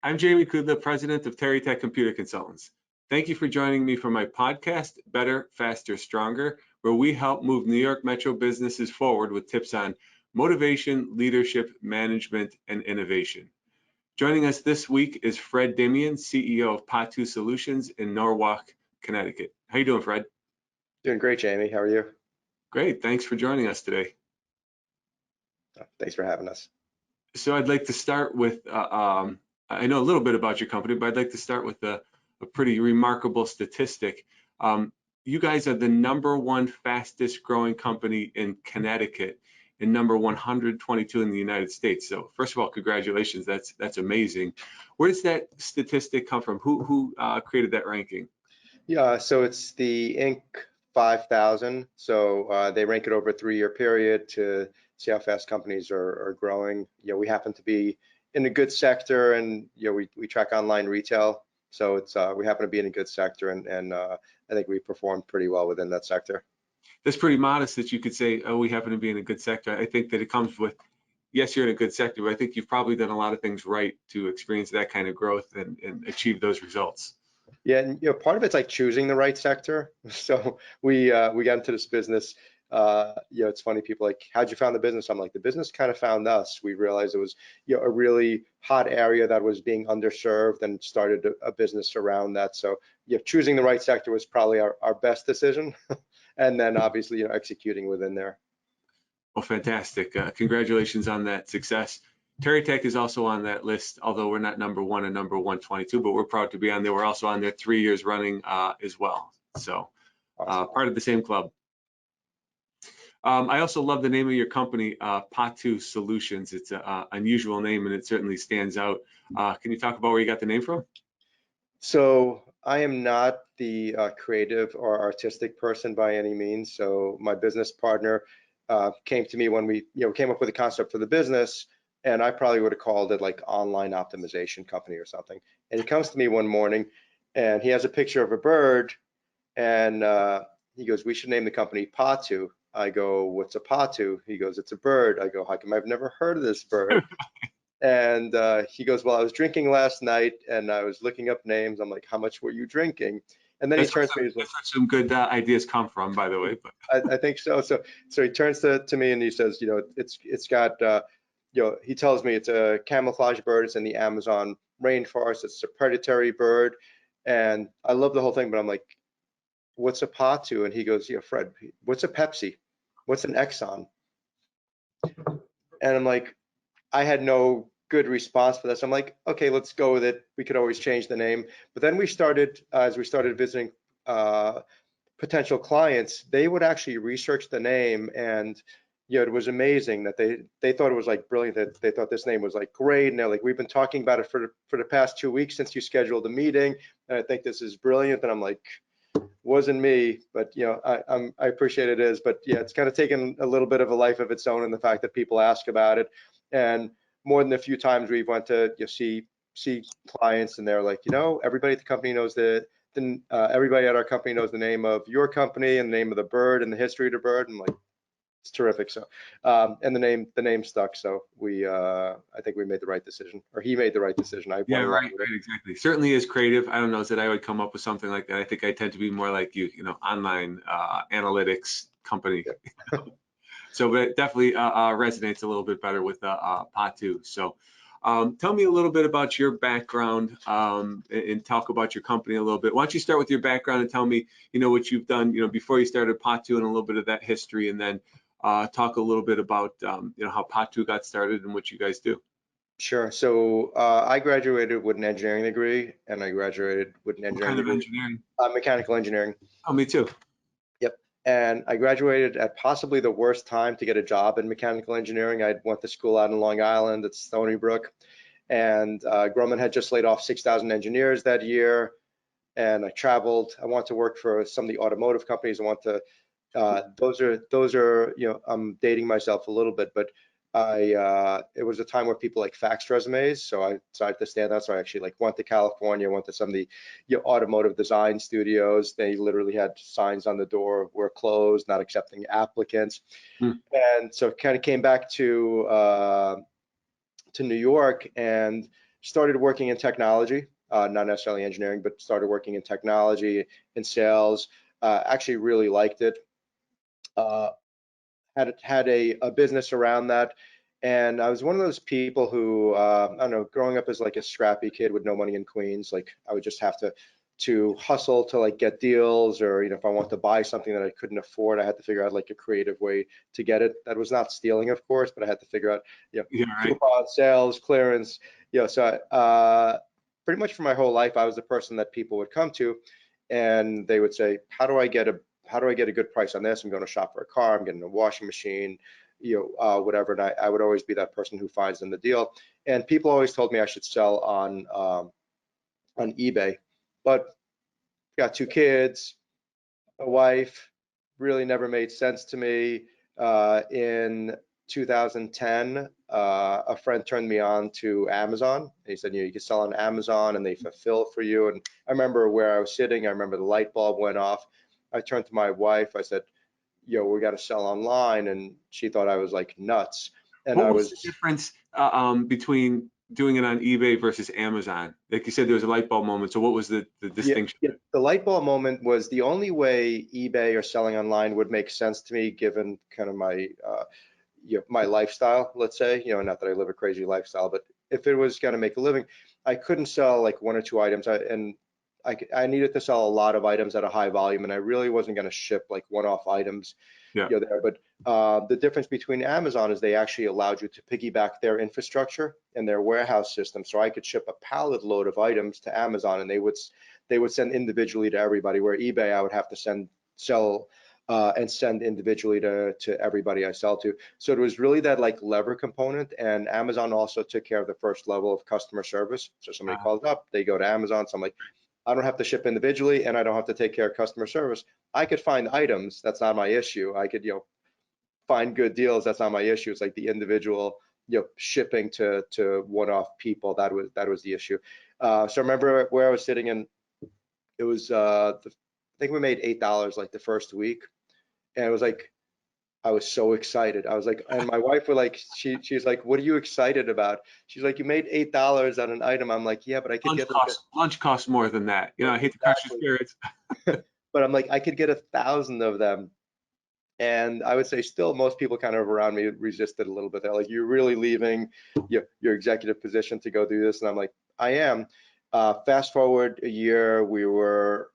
I'm Jamie Kudla, president of Tarrytech Computer Consultants. Thank you for joining me for my podcast, Better, Faster, Stronger, where we help move New York Metro businesses forward with tips on motivation, leadership, management, and innovation. Joining us this week is Fred Dimyan, CEO of Patu Solutions in Norwalk, Connecticut. How you doing, Fred? Doing great, Jamie. How are you? Great. Thanks for joining us today. Thanks for having us. So I'd like to start with, I know a little bit about your company, but I'd like to start with a pretty remarkable statistic. You guys are the #1 fastest growing company in Connecticut and number 122 in the United States. So first of all, congratulations. That's amazing. Where does that statistic come from? Who created that ranking? Yeah, so it's the Inc. 5000. So they rank it over a 3-year period to see how fast companies are growing. We happen to be in a good sector, and we track online retail. So it's we happen to be in a good sector, and I think we performed pretty well within that sector. That's pretty modest that you could say, oh, we happen to be in a good sector. I think that it comes with, yes, you're in a good sector, but I think you've probably done a lot of things right to experience that kind of growth and achieve those results. Yeah, and part of it's like choosing the right sector. So we got into this business. It's funny, people like, how'd you found the business? I'm like, the business kind of found us. We realized it was a really hot area that was being underserved, and started a business around that. So choosing the right sector was probably our best decision, and then obviously executing within there. Well, fantastic. Congratulations on that success. Tarrytech is also on that list, although we're not #1 and number 122, but we're proud to be on there. We're also on there 3 years running as well. So Awesome. Part of the same club. I also love the name of your company, Patu Solutions. It's an unusual name, and it certainly stands out. Can you talk about where you got the name from? So I am not the creative or artistic person by any means. So my business partner came to me when we came up with the concept for the business, and I probably would have called it like online optimization company or something. And he comes to me one morning, and he has a picture of a bird, and he goes, "We should name the company Patu." I go, "What's a Patu?" He goes, "It's a bird." I go, "How come I've never heard of this bird?" And he goes, "Well, I was drinking last night and I was looking up names. I'm like, how much were you drinking?" And then he turns to me, he's like, that's where some good ideas come from, by the way. But I think so. So he turns to me and he says, it's got, he tells me it's a camouflage bird. It's in the Amazon rainforest. It's a predatory bird. And I love the whole thing, but I'm like, "What's a Patu?" And he goes, "Fred, what's a Pepsi? What's an Exxon?" And I'm like, I had no good response for this. I'm like, okay, let's go with it. We could always change the name. But then we started, as we started visiting potential clients, they would actually research the name, and it was amazing that they thought it was like brilliant, that they thought this name was like great, and they're like, "We've been talking about it for the past 2 weeks since you scheduled a meeting, and I think this is brilliant." And I'm like, wasn't me, but I appreciate it is, but yeah, it's kind of taken a little bit of a life of its own in the fact that people ask about it. And more than a few times we've went to see clients, and they're like, everybody at the company knows everybody at our company knows the name of your company and the name of the bird and the history of the bird. And like, it's terrific. So and the name stuck. So I think we made the right decision, or he made the right decision. Yeah, right, exactly. Certainly is creative. I don't know that I would come up with something like that. I think I tend to be more like you, online analytics company. Yeah. So, but it definitely resonates a little bit better with Patu. So, tell me a little bit about your background and talk about your company a little bit. Why don't you start with your background and tell me, what you've done, before you started Patu, and a little bit of that history, and then talk a little bit about, how Patu got started and what you guys do. Sure. So I graduated with an engineering degree, and I graduated with an engineering degree. What kind of engineering? Mechanical engineering. Oh, me too. Yep. And I graduated at possibly the worst time to get a job in mechanical engineering. I went to school out in Long Island at Stony Brook, and Grumman had just laid off 6,000 engineers that year. And I traveled. I wanted to work for some of the automotive companies. I want to. Those are. I'm dating myself a little bit, but it was a time where people like faxed resumes, so I decided to stand out. So I actually went to California, went to some of the automotive design studios. They literally had signs on the door, "We're closed, not accepting applicants." And so kind of came back to New York and started working in technology, not necessarily engineering, but started working in technology, in sales. Actually really liked it. Uh, had a business around that. And I was one of those people who, I don't know, growing up as like a scrappy kid with no money in Queens, like I would just have to hustle to like get deals, or if I want to buy something that I couldn't afford, I had to figure out like a creative way to get it. That was not stealing, of course, but I had to figure out, Yeah, right. coupon sales, clearance, so pretty much for my whole life, I was the person that people would come to, and they would say, how do I get a good price on this? I'm going to shop for a car, I'm getting a washing machine, whatever. And I would always be that person who finds them the deal. And people always told me I should sell on eBay, but got two kids, a wife, really never made sense to me. In 2010, a friend turned me on to Amazon. He said, you can sell on Amazon and they fulfill for you. And I remember where I was sitting. I remember the light bulb went off. I turned to my wife. I said, we got to sell online. And she thought I was like nuts. And What I was the was, difference between doing it on eBay versus Amazon? Like you said, there was a light bulb moment. So what was the yeah, distinction? yeah, the light bulb moment was the only way eBay or selling online would make sense to me, given kind of my my lifestyle, let's say, not that I live a crazy lifestyle, but if it was going to make a living, I couldn't sell like one or two items. I needed to sell a lot of items at a high volume, and I really wasn't going to ship like one-off items, Yeah. there. But the difference between Amazon is they actually allowed you to piggyback their infrastructure and their warehouse system. So I could ship a pallet load of items to Amazon, and they would send individually to everybody. Where eBay, I would have to sell and send individually to everybody I sell to. So it was really that like lever component, and Amazon also took care of the first level of customer service. So somebody Uh, calls up, they go to Amazon. So I'm like, I don't have to ship individually, and I don't have to take care of customer service. I could find items, that's not my issue. I could, find good deals, that's not my issue. It's like the individual, shipping to one-off people, that was the issue. So I remember where I was sitting, and it was I think we made $8 like the first week, and it was like I was so excited. I was like, and my wife was like, she's like, what are you excited about? She's like, you made $8 on an item. I'm like, yeah, but I could get like lunch costs more than that. I hate to crush your exactly. spirits. But I'm like, I could get 1,000 of them. And I would say still most people kind of around me resisted a little bit. They're like, you're really leaving your executive position to go do this? And I'm like, I am. Fast forward a year, we were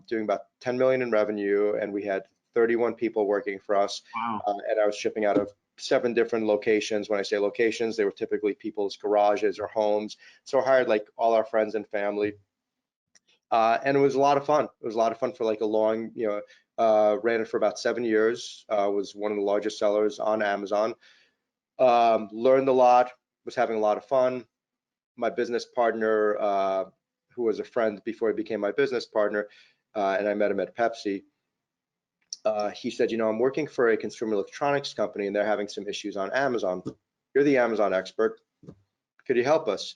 doing about 10 million in revenue, and we had 31 people working for us. Wow. And I was shipping out of 7 different locations. When I say locations, they were typically people's garages or homes. So I hired like all our friends and family. And it was a lot of fun. It was a lot of fun for like a long, ran it for about 7 years. Was one of the largest sellers on Amazon. Learned a lot, was having a lot of fun. My business partner, who was a friend before he became my business partner, and I met him at Pepsi. He said, I'm working for a consumer electronics company, and they're having some issues on Amazon. You're the Amazon expert. Could you help us?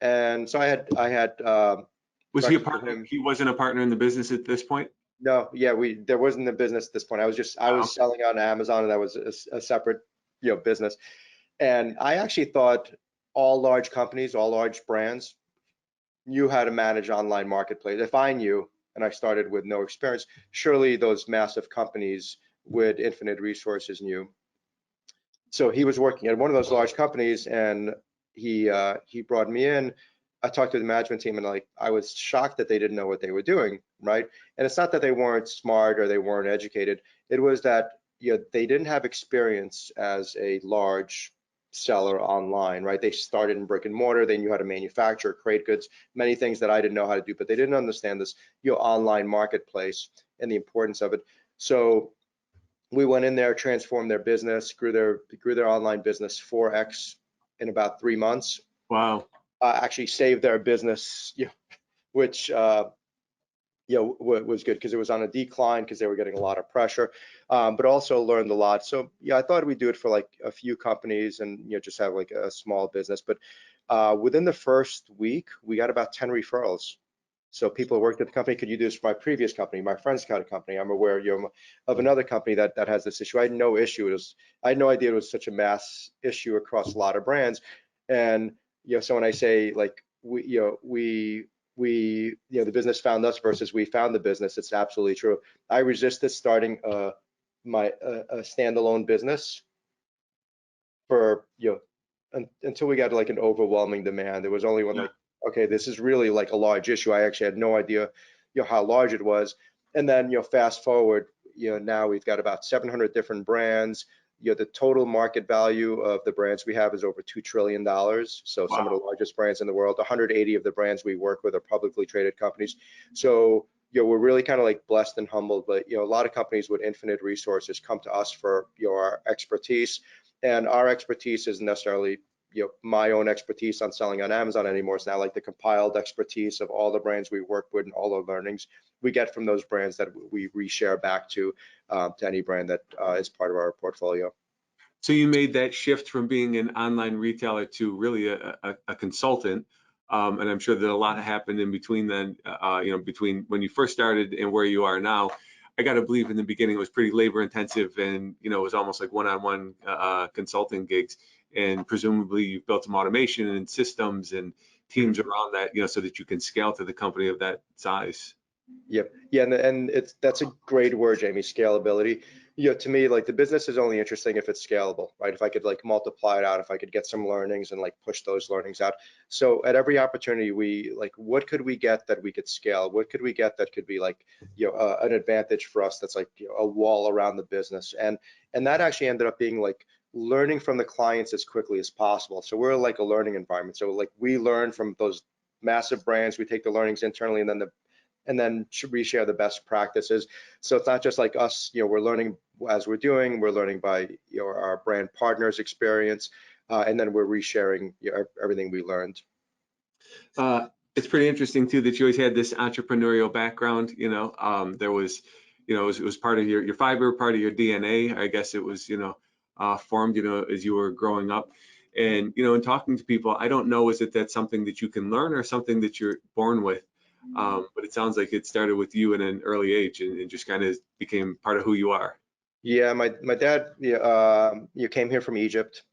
And so I had Was he a breakfast with partner? him. He wasn't a partner in the business at this point? No, yeah, there wasn't a business at this point. I Oh, was selling on Amazon, and that was a separate, business. And I actually thought all large companies, all large brands knew how to manage online marketplace. If I knew, and I started with no experience, surely those massive companies with infinite resources knew. So he was working at one of those large companies, and he brought me in. I talked to the management team, and like I was shocked that they didn't know what they were doing, right? And it's not that they weren't smart or they weren't educated. It was that they didn't have experience as a large seller online, right? They started in brick and mortar. They knew how to manufacture, create goods, many things that I didn't know how to do, but they didn't understand this online marketplace and the importance of it. So we went in there, transformed their business, grew their online business 4x in about 3 months. wow. Actually saved their business, which was good because it was on a decline because they were getting a lot of pressure, but also learned a lot. So yeah, I thought we'd do it for like a few companies and just have like a small business. But within the first week, we got about 10 referrals. So people who worked at the company, could you do this for my previous company? My friend's got a company. I'm aware, of another company that has this issue. I had no issue. I had no idea it was such a mass issue across a lot of brands. And so when I say like the business found us versus we found the business. It's absolutely true. I resisted starting a standalone business for, until we got like an overwhelming demand. There was only one Yeah. like, okay, this is really like a large issue. I actually had no idea, how large it was. And then, fast forward, now we've got about 700 different brands. The total market value of the brands we have is over $2 trillion. So some of the Wow. largest brands in the world, 180 of the brands we work with are publicly traded companies. So, we're really kind of like blessed and humbled, but, a lot of companies with infinite resources come to us for, our expertise. And our expertise isn't necessarily, my own expertise on selling on Amazon anymore. It's now like the compiled expertise of all the brands we work with and all the learnings we get from those brands that we reshare back to any brand that is part of our portfolio. So you made that shift from being an online retailer to really a consultant. And I'm sure that a lot happened in between then, between when you first started and where you are now. I got to believe in the beginning it was pretty labor intensive and, it was almost like one-on-one consulting gigs. And presumably you've built some automation and systems and Mhm. teams around that, so that you can scale to the company of that size. Yep. Yeah, and that's a great word, Jamie, scalability. To me, like the business is only interesting if it's scalable, right? If I could like multiply it out, if I could get some learnings and like push those learnings out. So at every opportunity, we like, what could we get that we could scale? What could we get that could be like, an advantage for us that's like, a wall around the business. And that actually ended up being like learning from the clients as quickly as possible. So we're like a learning environment. So like we learn from those massive brands, we take the learnings internally, and then reshare the best practices. So it's not just like us, we're learning as we're doing, we're learning by, our brand partners' experience, and then we're resharing, everything we learned. It's pretty interesting too that you always had this entrepreneurial background. There was, it was part of your fiber, part of your DNA. I guess it was, formed, as you were growing up. And, in talking to people, I don't know, is it that something that you can learn or something that you're born with? But it sounds like it started with you at an early age and just kind of became part of who you are. Yeah, my dad, you came here from Egypt,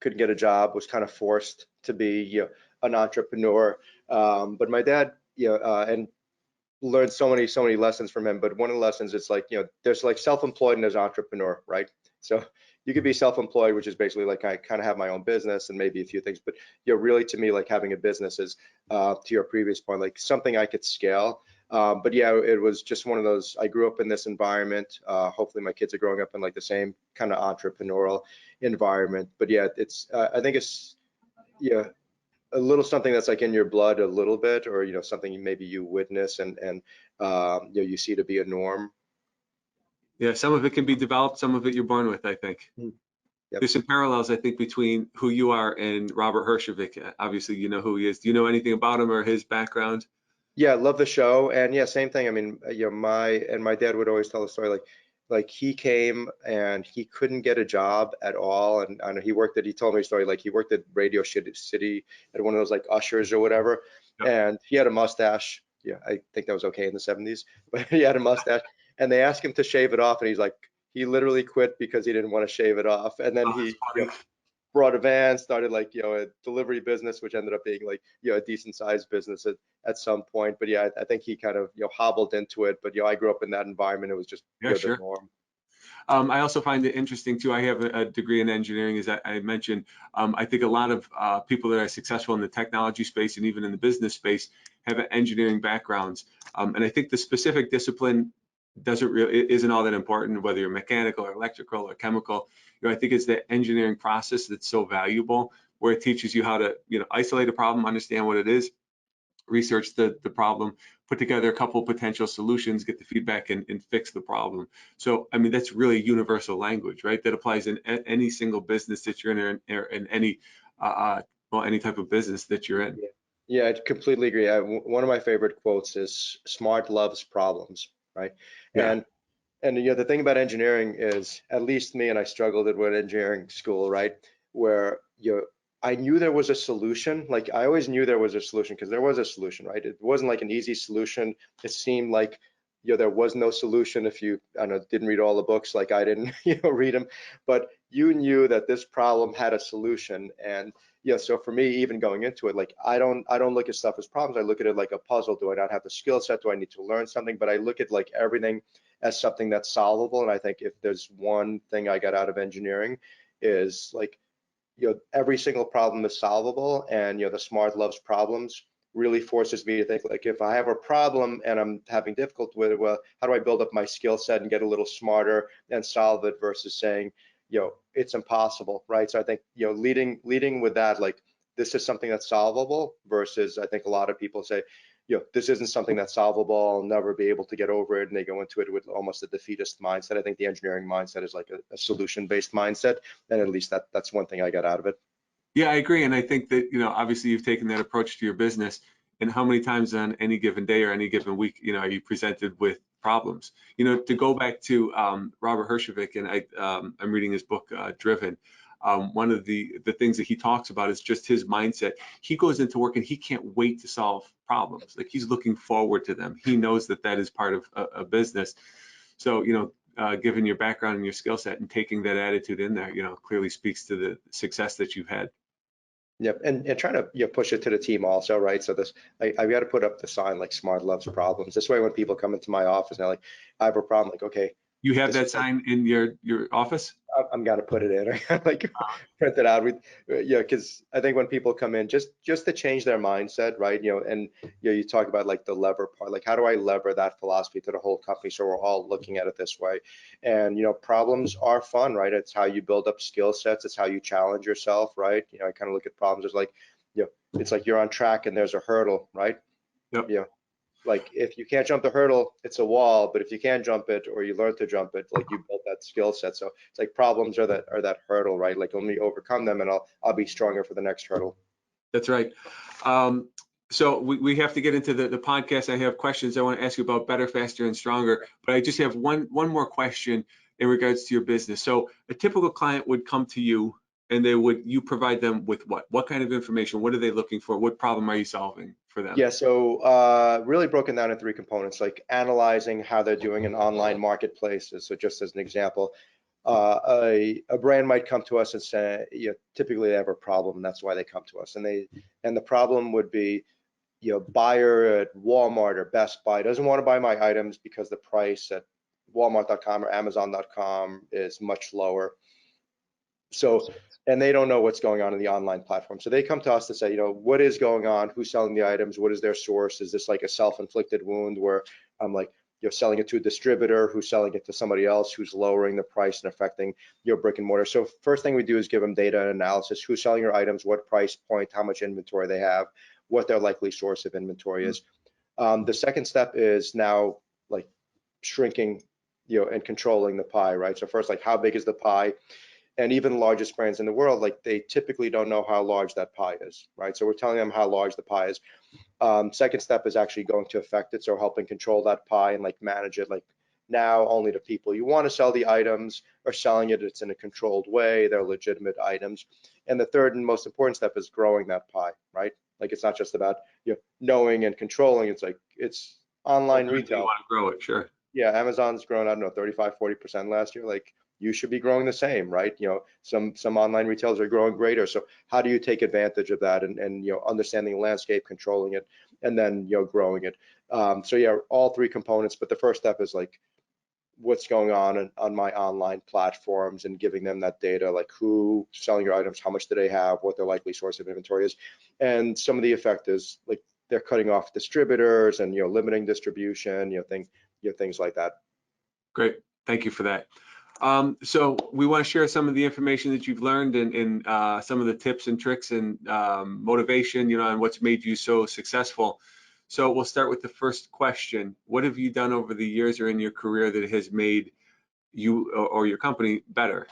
couldn't get a job, was kind of forced to be, an entrepreneur. But my dad, and learned so many lessons from him. But one of the lessons is like, there's like self-employed and there's entrepreneur, right? So you could be self-employed, which is basically like I kind of have my own business and maybe a few things. But, really to me, like having a business is, to your previous point, like something I could scale. But yeah, it was just one of those. I grew up in this environment. Hopefully, my kids are growing up in like the same kind of entrepreneurial environment. But yeah, I think it's, yeah, a little something that's like in your blood a little bit, or something maybe you witness and you see to be a norm. Yeah, some of it can be developed, some of it you're born with, I think. Mm. Yep. There's some parallels, I think, between who you are and Robert Herjavec. Obviously, you know who he is. Do you know anything about him or his background? Yeah, love the show. And yeah, same thing. I mean, my dad would always tell the story like he came and he couldn't get a job at all. And I know he told me a story like he worked at Radio City at one of those like ushers or whatever. Yep. And he had a mustache. Yeah, I think that was okay in the 70s, but he had a mustache. And they asked him to shave it off, and he's like, he literally quit because he didn't want to shave it off. And then Oh, that's he, funny. brought a van, started like, a delivery business, which ended up being like, a decent sized business at some point. But yeah, I think he kind of, hobbled into it. But, I grew up in that environment. It was just, Yeah, the sure. norm. I also find it interesting too. I have a degree in engineering, as I mentioned. I think a lot of people that are successful in the technology space and even in the business space have engineering backgrounds. And I think the specific discipline isn't all that important, whether you're mechanical or electrical or chemical. I think it's the engineering process that's so valuable, where it teaches you how to, isolate a problem, understand what it is, research the problem, put together a couple potential solutions, get the feedback, and fix the problem. So, I mean, that's really universal language, right? That applies in any single business that you're in, or in any, any type of business that you're in. Yeah, yeah, I completely agree. One of my favorite quotes is "Smart loves problems," right? Yeah, And the thing about engineering is, at least me, and I struggled it with engineering school, right? Where I knew there was a solution. Like I always knew there was a solution because there was a solution, right? It wasn't like an easy solution. It seemed like there was no solution if you, I don't know, didn't read all the books like I didn't, read them, but you knew that this problem had a solution. And so for me, even going into it, like I don't look at stuff as problems. I look at it like a puzzle. Do I not have the skill set? Do I need to learn something? But I look at like everything as something that's solvable. And I think if there's one thing I got out of engineering is like, every single problem is solvable, and the smart loves problems really forces me to think like, if I have a problem and I'm having difficulty with it, well, how do I build up my skill set and get a little smarter and solve it versus saying, it's impossible, right? So I think, leading with that, like, this is something that's solvable versus I think a lot of people say, this isn't something that's solvable, I'll never be able to get over it, and they go into it with almost a defeatist mindset. I think the engineering mindset is like a solution-based mindset, and at least that's one thing I got out of it. Yeah, I agree. And I think that, obviously you've taken that approach to your business. And how many times on any given day or any given week, are you presented with problems? To go back to Robert Herjavec, and I'm reading his book, Driven. One of the things that he talks about is just his mindset. He goes into work and he can't wait to solve problems. Like, he's looking forward to them. He knows that is part of a business. So, given your background and your skill set and taking that attitude in there, clearly speaks to the success that you've had. Yep, and trying to push it to the team also, right? So I've got to put up the sign like smart loves problems. This way, when people come into my office, they're like, I have a problem. Like, okay, You have this that is like, sign in your office? I'm gonna put it in. I gotta like print it out. Because I think when people come in, just to change their mindset, right? And you talk about like the lever part, like how do I lever that philosophy to the whole company so we're all looking at it this way? And problems are fun, right? It's how you build up skill sets. It's how you challenge yourself, right? I kind of look at problems as like, it's like you're on track and there's a hurdle, right? Yep. Like if you can't jump the hurdle, it's a wall, but if you can jump it or you learn to jump it, like you built that skill set. So it's like problems are that hurdle, right? Like let me overcome them and I'll be stronger for the next hurdle. That's right. So we have to get into the podcast. I have questions I want to ask you about better, faster, and stronger, but I just have one more question in regards to your business. So a typical client would come to you and you provide them with what? What kind of information? What are they looking for? What problem are you solving for them? Yeah, so really broken down in three components, like analyzing how they're doing in online marketplaces. So just as an example, a brand might come to us and say, typically they have a problem, and that's why they come to us. And the problem would be, buyer at Walmart or Best Buy doesn't want to buy my items because the price at Walmart.com or Amazon.com is much lower. So, and they don't know what's going on in the online platform. So they come to us to say, what is going on? Who's selling the items? What is their source? Is this like a self-inflicted wound where I'm like, you're selling it to a distributor who's selling it to somebody else who's lowering the price and affecting your brick and mortar? So first thing we do is give them data and analysis. Who's selling your items? What price point? How much inventory they have? What their likely source of inventory is. The second step is now like shrinking, and controlling the pie, right? So first, like how big is the pie? And even largest brands in the world, like they typically don't know how large that pie is, right? So we're telling them how large the pie is. Second step is actually going to affect it, so helping control that pie and like manage it. Like now only the people you want to sell the items are selling it. It's in a controlled way. They're legitimate items. And the third and most important step is growing that pie, right? Like it's not just about knowing and controlling. It's like it's online retail. You want to grow it, sure. Yeah, Amazon's grown, I don't know, 35-40% last year. Like you should be growing the same, right? Some online retailers are growing greater. So how do you take advantage of that and understanding the landscape, controlling it, and then growing it? So yeah, all three components. But the first step is like what's going on my online platforms and giving them that data, like who's selling your items, how much do they have, what their likely source of inventory is, and some of the effect is like they're cutting off distributors and limiting distribution, things like that. Great, thank you for that. So we want to share some of the information that you've learned and some of the tips and tricks and motivation, and what's made you so successful. So we'll start with the first question. What have you done over the years or in your career that has made you or your company better?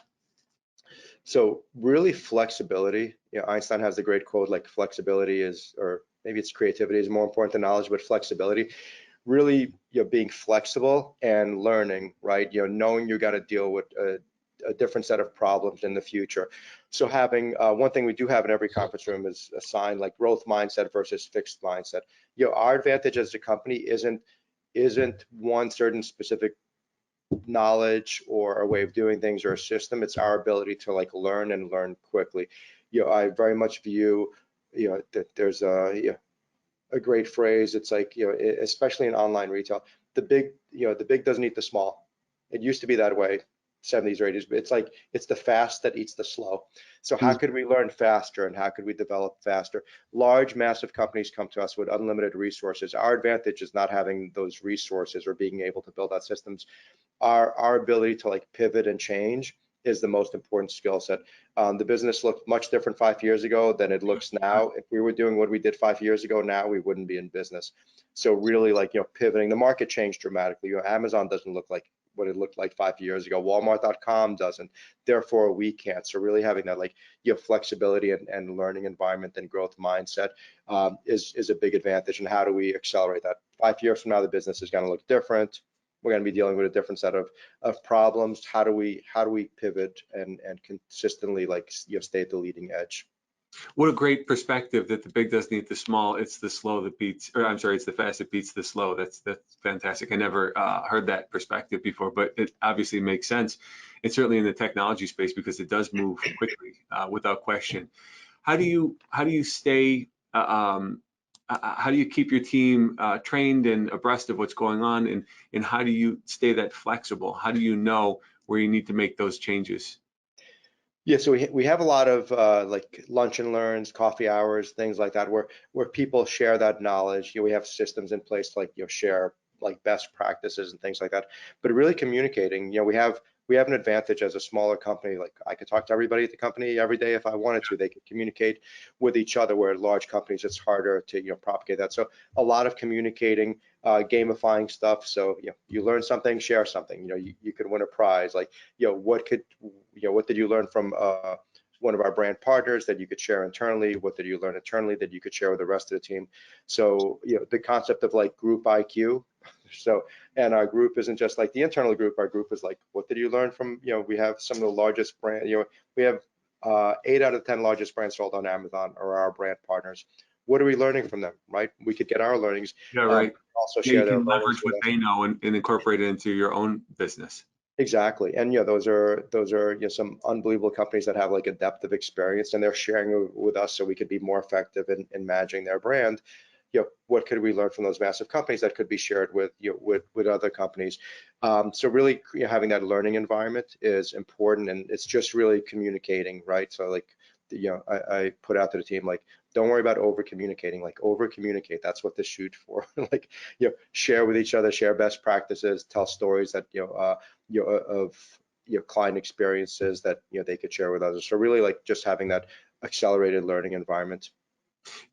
So really flexibility. Einstein has the great quote, like flexibility is, or maybe it's creativity is more important than knowledge, but flexibility. Really, being flexible and learning, right? Knowing you got to deal with a different set of problems in the future. So having one thing we do have in every conference room is a sign like growth mindset versus fixed mindset. Our advantage as a company isn't isn't one certain specific knowledge or a way of doing things or a system. It's our ability to like learn and learn quickly. I very much view, that there's a great phrase. It's like, especially in online retail, the big doesn't eat the small. It used to be that way, 70s or 80s, but it's like, it's the fast that eats the slow. So how could we learn faster and how could we develop faster? Large, massive companies come to us with unlimited resources. Our advantage is not having those resources or being able to build out systems. Our ability to like pivot and change is the most important skill set. The business looked much different 5 years ago than it looks now. If we were doing what we did 5 years ago now, we wouldn't be in business. So really, like, pivoting. The market changed dramatically. Amazon doesn't look like what it looked like 5 years ago. Walmart.com doesn't. Therefore, we can't. So really having that like flexibility and learning environment and growth mindset is a big advantage. And how do we accelerate that? 5 years from now, the business is going to look different. We're going to be dealing with a different set of problems. How do we pivot and consistently like stay at the leading edge? What a great perspective that the big doesn't eat the small. It's the slow that beats, or I'm sorry, it's the fast that beats the slow. That's fantastic. I never heard that perspective before, but it obviously makes sense. And certainly in the technology space, because it does move quickly, without question. How do you stay? How do you keep your team trained and abreast of what's going on, and how do you stay that flexible? How do you know where you need to make those changes? Yeah, so we have a lot of like lunch and learns, coffee hours, things like that, where people share that knowledge. We have systems in place to like share like best practices and things like that. But really communicating, we have an advantage as a smaller company. Like I could talk to everybody at the company every day if I wanted to. They could communicate with each other. Where large companies, it's harder to propagate that. So a lot of communicating, gamifying stuff. So you learn something, share something. You could win a prize. Like what did you learn from one of our brand partners that you could share internally? What did you learn internally that you could share with the rest of the team? So the concept of like group IQ. So, and our group isn't just like the internal group. Our group is like, what did you learn from? We have some of the largest brand. We have 8 out of 10 largest brands sold on Amazon are our brand partners. What are we learning from them? Right? We could get our learnings. Yeah, right. Also Yeah, you share their can learnings leverage with what us. they know and incorporate it into your own business. Exactly. And those are some unbelievable companies that have like a depth of experience, and they're sharing with us so we could be more effective in managing their brand. What could we learn from those massive companies that could be shared with with other companies? So really having that learning environment is important, and it's just really communicating, right? So like I put out to the team, like, don't worry about over communicating, like over communicate. That's what this shoot for. Like share with each other, share best practices, tell stories that of client experiences that they could share with others. So really like just having that accelerated learning environment.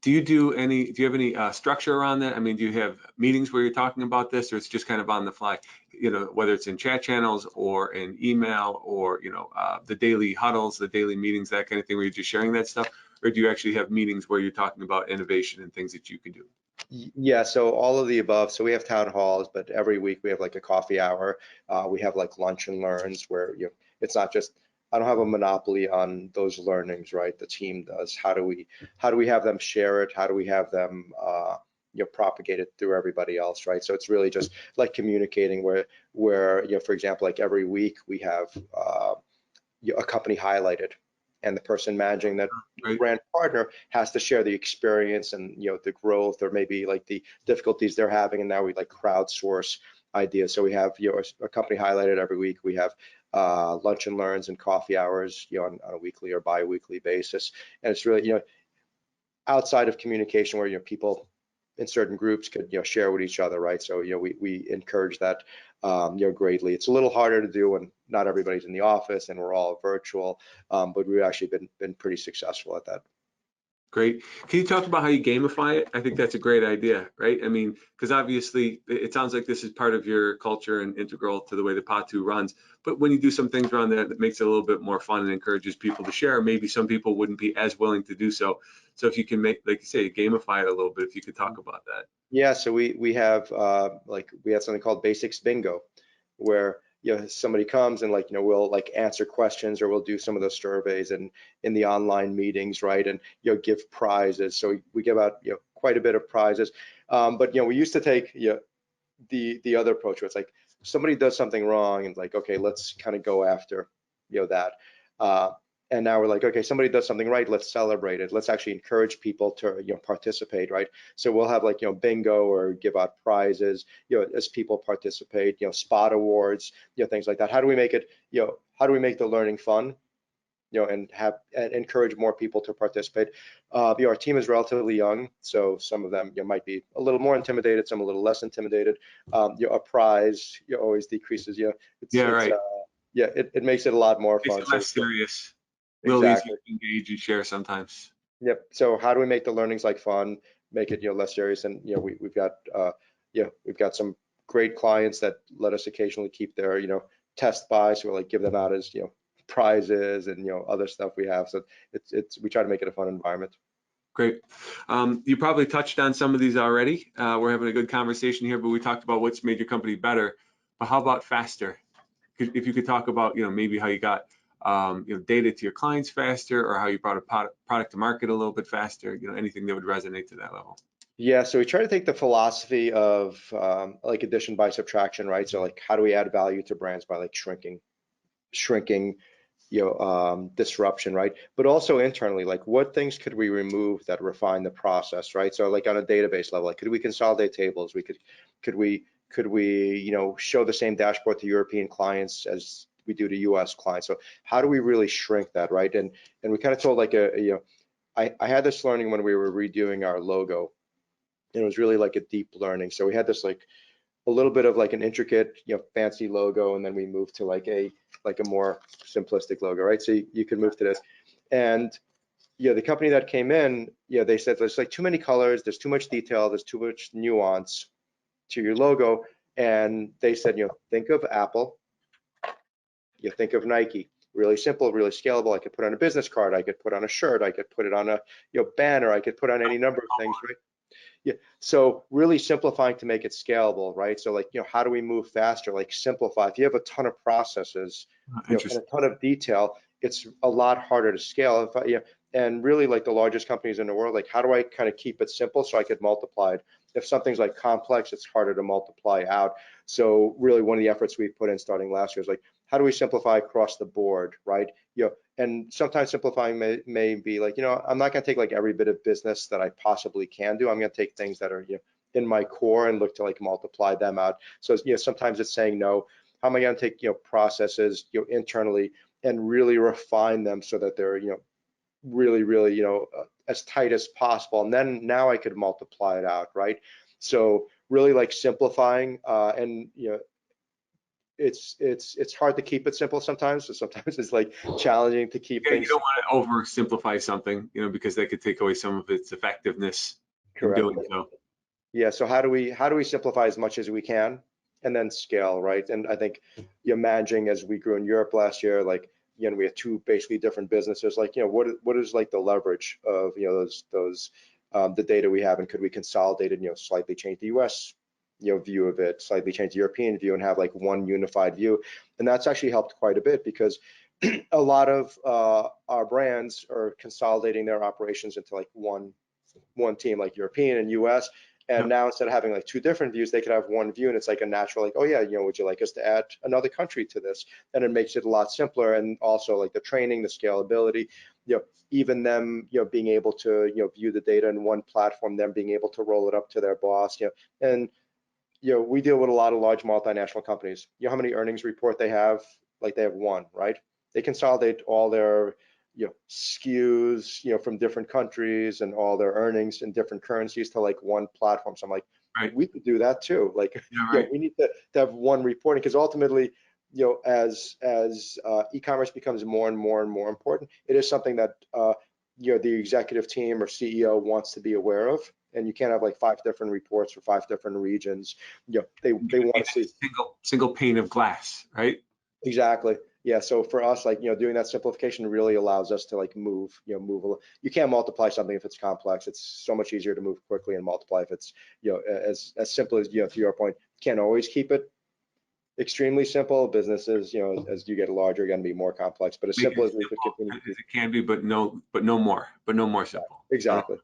Do you have any structure around that? I mean, do you have meetings where you're talking about this, or it's just kind of on the fly? Whether it's in chat channels or in email, or the daily huddles, the daily meetings, that kind of thing, where you're just sharing that stuff, or do you actually have meetings where you're talking about innovation and things that you can do? Yeah, so all of the above. So we have town halls, but every week we have like a coffee hour. We have like lunch and learns where it's not just, I don't have a monopoly on those learnings, right? The team does. How do we have them share it? How do we have them propagate it through everybody else, right? So it's really just like communicating where for example, like every week we have a company highlighted, and the person managing that Right. brand partner has to share the experience and the growth or maybe like the difficulties they're having, and now we like crowdsource ideas. So we have a company highlighted every week. We have lunch and learns and coffee hours on a weekly or bi-weekly basis, and it's really outside of communication where people in certain groups could share with each other, right? So we encourage that greatly. It's a little harder to do when not everybody's in the office and we're all virtual, but we've actually been pretty successful at that. Great. Can you talk about how you gamify it? I think that's a great idea, right? I mean, because obviously it sounds like this is part of your culture and integral to the way the Patu runs. But when you do some things around that makes it a little bit more fun and encourages people to share, maybe some people wouldn't be as willing to do so. So if you can make, like you say, gamify it a little bit, if you could talk about that. Yeah, so we have we have something called Basics Bingo, where somebody comes and we'll like answer questions, or we'll do some of those surveys and in the online meetings, right? And give prizes. So we give out quite a bit of prizes. But we used to take the other approach where it's like somebody does something wrong and like, okay, let's kind of go after, that. Uh, and now we're like, okay, somebody does something right, let's celebrate it. Let's actually encourage people to, participate, right? So we'll have like, bingo or give out prizes, as people participate, spot awards, things like that. How do we make it, how do we make the learning fun? And encourage more people to participate. Our team is relatively young, so some of them might be a little more intimidated, some a little less intimidated. A prize always decreases. Yeah, right. It makes it a lot more Makes fun. it So less serious, a little easier exactly. to engage and share sometimes. Yep. So how do we make the learnings like fun, make it less serious? And we've got we've got some great clients that let us occasionally keep their test by, so we like give them out as prizes and other stuff we have. So it's we try to make it a fun environment. Great. You probably touched on some of these already. We're having a good conversation here, but we talked about what's made your company better. But how about faster? If you could talk about, maybe how you got, data to your clients faster, or how you brought a product to market a little bit faster, anything that would resonate to that level. Yeah, so we try to take the philosophy of like addition by subtraction, right? So like how do we add value to brands by like shrinking disruption, right? But also internally, like what things could we remove that refine the process, right? So like on a database level, like could we consolidate tables? Could we show the same dashboard to European clients as we do to US clients? So how do we really shrink that, right? And we kind of told like I had this learning when we were redoing our logo, and it was really like a deep learning. So we had this like a little bit of like an intricate, fancy logo, and then we moved to like a more simplistic logo, right? So you can move to this. And the company that came in, they said there's like too many colors, there's too much detail, there's too much nuance to your logo. And they said, think of Apple, you think of Nike. Really simple, really scalable. I could put on a business card, I could put on a shirt, I could put it on a banner, I could put on any number of things, right? Yeah, so really simplifying to make it scalable, right? So like, how do we move faster? Like simplify. If you have a ton of processes, and a Interesting. ton of detail, it's a lot harder to scale. And really like the largest companies in the world, like how do I kind of keep it simple so I could multiply it? If something's like complex, it's harder to multiply out. So really one of the efforts we put in starting last year is like, how do we simplify across the board, right? And sometimes simplifying may be like, I'm not going to take like every bit of business that I possibly can do. I'm going to take things that are, in my core and look to like multiply them out. So, sometimes it's saying no. How am I going to take, processes, internally and really refine them so that they're, really, really, as tight as possible. And then now I could multiply it out, right? So really like simplifying, and, it's hard to keep it simple sometimes. So sometimes it's like challenging to keep Yeah, you things don't want to oversimplify something, because that could take away some of its effectiveness in correct. doing so. Yeah. So how do we simplify as much as we can and then scale, right? And I think you're managing as we grew in Europe last year, like, we have two basically different businesses. Like, what is like the leverage of, those the data we have, and could we consolidate it, slightly change the US, view of it, slightly change the European view, and have like one unified view. And that's actually helped quite a bit because a lot of our brands are consolidating their operations into like one team, like European and US. And Yep. now instead of having like two different views, they could have one view, and it's like a natural, like, oh yeah, would you like us to add another country to this? And it makes it a lot simpler. And also like the training, the scalability, even them, being able to, view the data in one platform, them being able to roll it up to their boss, and we deal with a lot of large multinational companies. How many earnings report they have? Like they have one, right? They consolidate all their SKUs, from different countries and all their earnings in different currencies to like one platform. So I'm like, Right. we could do that too. Like, Yeah, right. we need to have one reporting, because ultimately, as e-commerce becomes more and more and more important, it is something that the executive team or CEO wants to be aware of. And you can't have like 5 different reports for 5 different regions. They want to see Single pane of glass, right? exactly. Yeah, so for us, like, doing that simplification really allows us to like move, you can't multiply something if it's complex. It's so much easier to move quickly and multiply if it's, as simple as, to your point, can't always keep it extremely simple. Businesses, as you get larger, going to be more complex, but as Make it simple as as we could continue to simple keep. as it can be, but no more simple. Exactly.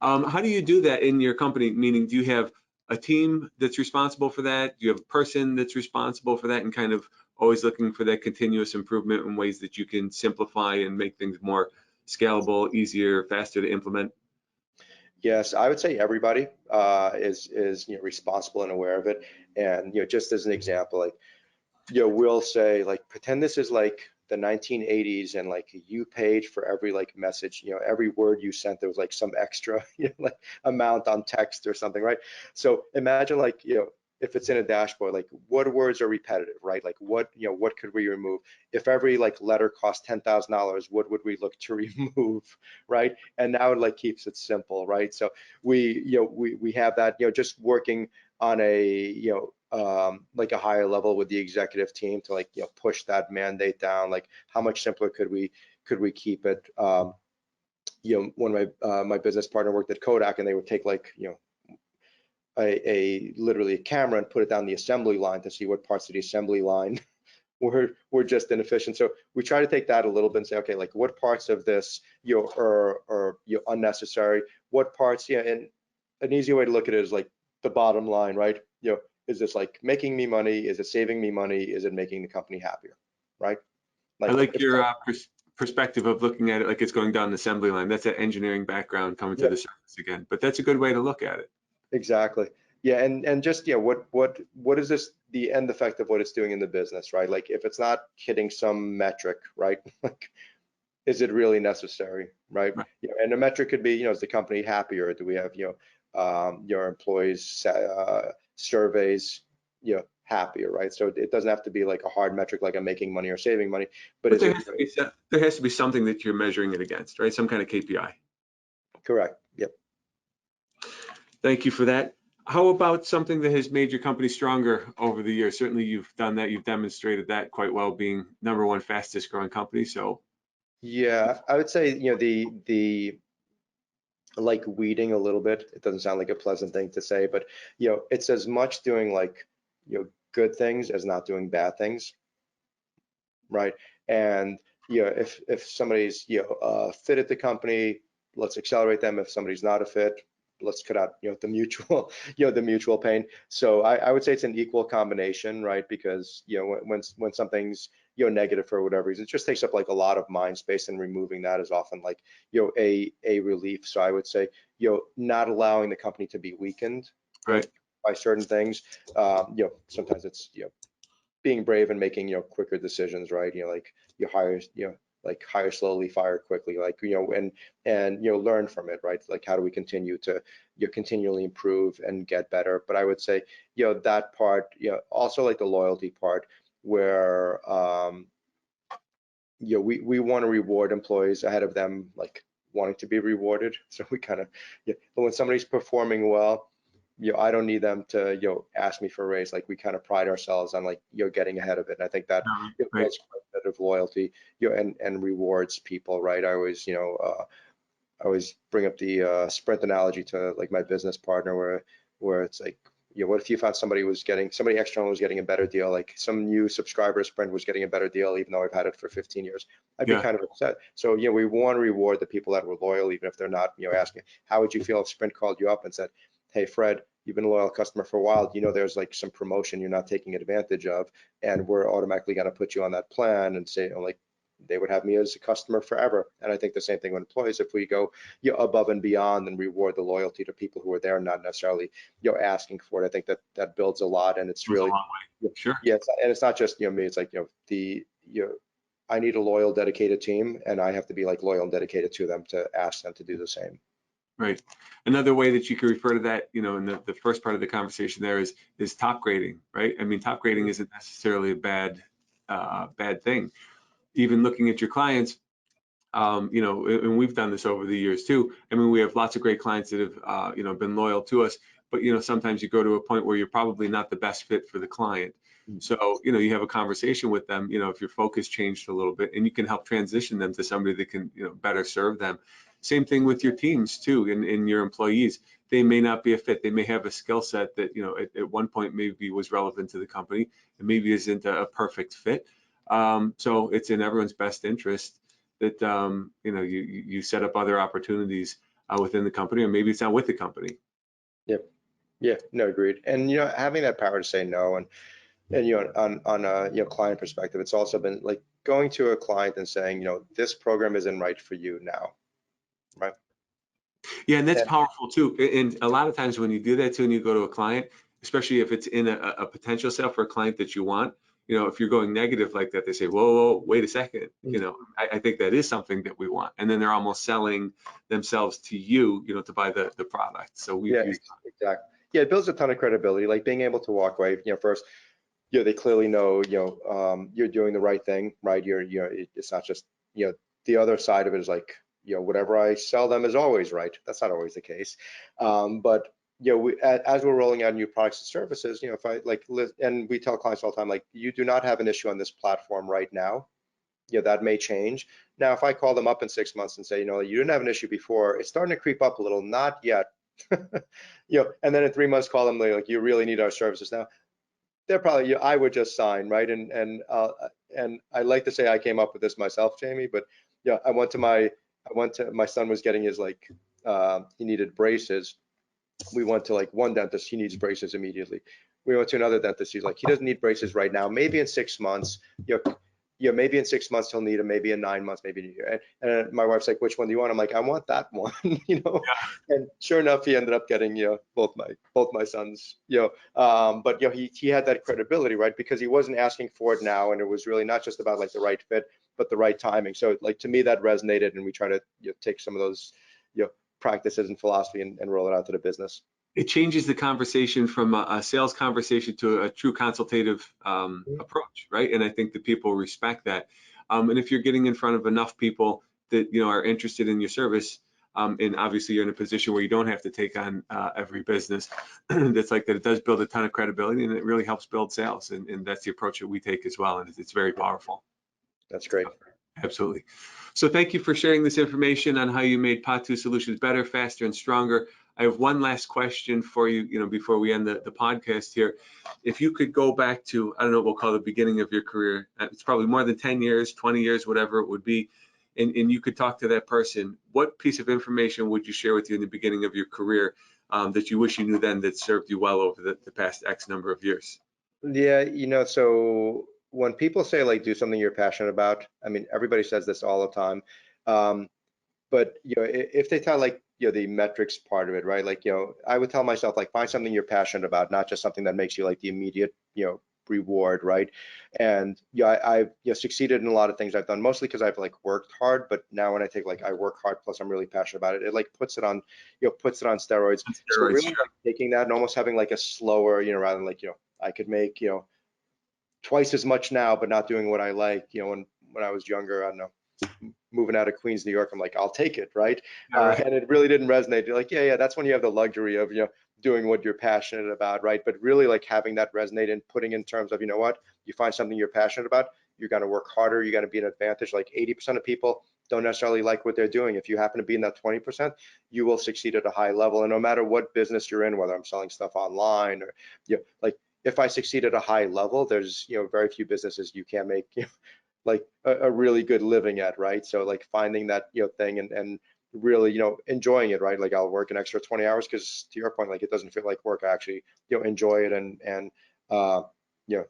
How do you do that in your company? Meaning, do you have a team that's responsible for that? Do you have a person that's responsible for that, and kind of always looking for that continuous improvement in ways that you can simplify and make things more scalable, easier, faster to implement? Yes, I would say everybody is responsible and aware of it. And just as an example, like we'll say like pretend this is like the 1980s and like you paid for every like message, every word you sent, there was like some extra, like amount on text or something, right? So imagine like, if it's in a dashboard, like what words are repetitive, right? Like what could we remove? If every like letter cost $10,000, what would we look to remove, right? And now it like keeps it simple, right? So we have that, just working on a, like a higher level with the executive team to like, push that mandate down. Like how much simpler could we keep it? One of my business partner worked at Kodak, and they would take like, literally a camera and put it down the assembly line to see what parts of the assembly line were just inefficient. So we try to take that a little bit and say, okay, like what parts of this are unnecessary, what parts, and an easy way to look at it is like the bottom line, right? Is this like making me money? Is it saving me money? Is it making the company happier, right? I Like like if your perspective of looking at it like it's going down the assembly line. That's that engineering background coming to yeah, the surface again, but that's a good way to look at it. exactly. Yeah, and just what is this the end effect of what it's doing in the business, right? Like if it's not hitting some metric, right? Like is it really necessary, right? Right. And the metric could be, is the company happier? Do we have, your employees surveys, happier, right? So it doesn't have to be like a hard metric like I'm making money or saving money, but But is it there has to be something that you're measuring it against, right? Some kind of KPI. correct? Yep. Thank you for that. How about something that has made your company stronger over the years? Certainly you've done that. You've demonstrated that quite well, being #1 fastest growing company. So Yeah, I would say, the like weeding a little bit. It doesn't sound like a pleasant thing to say, but it's as much doing like, good things as not doing bad things, right? And if somebody's fit at the company, let's accelerate them. If somebody's not a fit, let's cut out the mutual the mutual pain. So I would say it's an equal combination, right? Because when something's negative for whatever reason, it just takes up like a lot of mind space, and removing that is often like a relief. So I would say not allowing the company to be weakened, right. by certain things. Sometimes it's being brave and making quicker decisions, right? Like you hire like hire slowly, fire quickly, like and learn from it, right? Like how do we continue to continually improve and get better? But I would say that part, also like the loyalty part, where we want to reward employees ahead of them like wanting to be rewarded. So we kind of but when somebody's performing well, I don't need them to, ask me for a raise. Like we kind of pride ourselves on like, getting ahead of it. And I think that Right. builds quite a bit of loyalty, and rewards people, right? I always bring up the sprint analogy to like my business partner, where it's like, what if you found somebody external was getting a better deal, like some new subscriber Sprint was getting a better deal, even though I've had it for 15 years, I'd be Yeah. kind of upset. So we want to reward the people that were loyal, even if they're not, asking, how would you feel if Sprint called you up and said, hey Fred, you've been a loyal customer for a while, there's like some promotion you're not taking advantage of, and we're automatically going to put you on that plan, and say, like, they would have me as a customer forever. And I think the same thing with employees. If we go above and beyond and reward the loyalty to people who are there, not necessarily asking for it, I think that builds a lot. And it's Goes a really, long way. Sure. and it's not just me. It's like I need a loyal, dedicated team, and I have to be like loyal and dedicated to them to ask them to do the same. Right. Another way that you can refer to that, in the first part of the conversation there is top grading, right? I mean, top grading isn't necessarily a bad thing. Even looking at your clients, and we've done this over the years too. I mean, we have lots of great clients that have, been loyal to us, but, sometimes you go to a point where you're probably not the best fit for the client. So, you have a conversation with them, if your focus changed a little bit, and you can help transition them to somebody that can, better serve them. Same thing with your teams too, and your employees. They may not be a fit. They may have a skill set that, at one point maybe was relevant to the company and maybe isn't a perfect fit. So it's in everyone's best interest that you set up other opportunities within the company, or maybe it's not with the company. Yep. Yeah, no, agreed. And having that power to say no, and on a client perspective, it's also been like going to a client and saying, this program isn't right for you now, right? Yeah, and that's And powerful too. And a lot of times when you do that too, and you go to a client, especially if it's in a potential sale for a client that you want, if you're going negative like that, they say, whoa, whoa, wait a second. I think that is something that we want. And then they're almost selling themselves to you, to buy the product. So we've yeah, used. exactly. Yeah, it builds a ton of credibility, like being able to walk away, first, they clearly know, you're doing the right thing, right? It's not just, the other side of it is like, whatever I sell them is always right. That's not always the case. But as we're rolling out new products and services, if I and we tell clients all the time, like, you do not have an issue on this platform right now. That may change. Now, if I call them up in 6 months and say, you didn't have an issue before, it's starting to creep up a little, not yet. And then in 3 months, call them like, you really need our services now. They're probably, I would just sign, right? And I like to say I came up with this myself, Jamie, but my son was getting his he needed braces. We went to like one dentist, he needs braces immediately. We went to another dentist, he's like, he doesn't need braces right now, maybe in 6 months. Maybe in 6 months he'll need them, maybe in 9 months, maybe in a year. And my wife's like, which one do you want? I'm like, I want that one. And sure enough, he ended up getting both my sons. But he had that credibility, right? Because he wasn't asking for it now, and it was really not just about like the right fit, but the right timing. So like to me that resonated, and we try to take some of those practices and philosophy and roll it out to the business. It changes the conversation from a sales conversation to a true consultative approach, right? And I think that people respect that. And if you're getting in front of enough people that are interested in your service, and obviously you're in a position where you don't have to take on every business, that's like that. It does build a ton of credibility, and it really helps build sales. And that's the approach that we take as well, and it's very powerful. That's great. Absolutely. So thank you for sharing this information on how you made Patu Solutions better, faster, and stronger. I have one last question for you, before we end the podcast here. If you could go back to, I don't know, we'll call it the beginning of your career. It's probably more than 10 years, 20 years, whatever it would be. And you could talk to that person. What piece of information would you share with you in the beginning of your career that you wish you knew then that served you well over the past X number of years? Yeah, so when people say like do something you're passionate about, I mean, everybody says this all the time. But if they tell like the metrics part of it, right? Like I would tell myself like find something you're passionate about, not just something that makes you like the immediate reward, right? And I've succeeded in a lot of things I've done, mostly because I've like worked hard. But now when I take like I work hard plus I'm really passionate about it, it like puts it on steroids. So really like taking that and almost having like a slower, rather than like I could make twice as much now, but not doing what I like. When I was younger, I don't know, moving out of Queens, New York, I'm like, I'll take it, right? And it really didn't resonate. You're like, yeah, that's when you have the luxury of doing what you're passionate about, right? But really like having that resonate and putting in terms of, what, you find something you're passionate about, you're going to work harder, you're going to be an advantage. Like 80% of people don't necessarily like what they're doing. If you happen to be in that 20%, you will succeed at a high level. And no matter what business you're in, whether I'm selling stuff online or like if I succeed at a high level, there's very few businesses you can't make like a really good living at, right? So like finding that thing and really enjoying it, right? Like I'll work an extra 20 hours because to your point, like it doesn't feel like work. I actually enjoy it and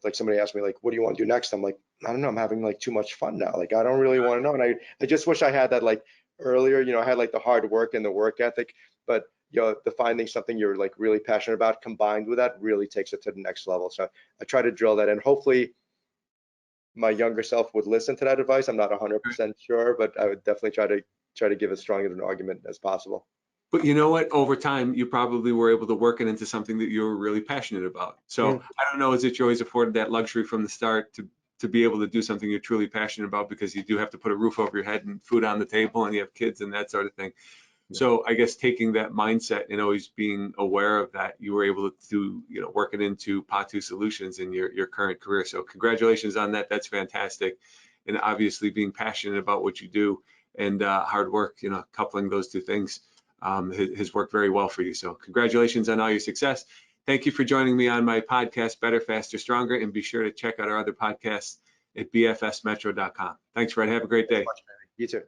like somebody asked me like, what do you want to do next? I'm like, I don't know, I'm having like too much fun now. Like I don't really want to know. And I just wish I had that like earlier. I had like the hard work and the work ethic, but the finding something you're like really passionate about combined with that really takes it to the next level. So I try to drill that in. Hopefully my younger self would listen to that advice. I'm not 100% sure, but I would definitely try to give as strong of an argument as possible. But you know what? Over time, you probably were able to work it into something that you were really passionate about. So I don't know, is it you always afforded that luxury from the start to be able to do something you're truly passionate about, because you do have to put a roof over your head and food on the table and you have kids and that sort of thing. So I guess taking that mindset and always being aware of that, you were able to work it into Patu Solutions in your current career. So congratulations on that. That's fantastic. And obviously being passionate about what you do and hard work, coupling those two things has worked very well for you. So congratulations on all your success. Thank you for joining me on my podcast, Better, Faster, Stronger, and be sure to check out our other podcasts at bfsmetro.com. Thanks, Fred. Have a great day. You too.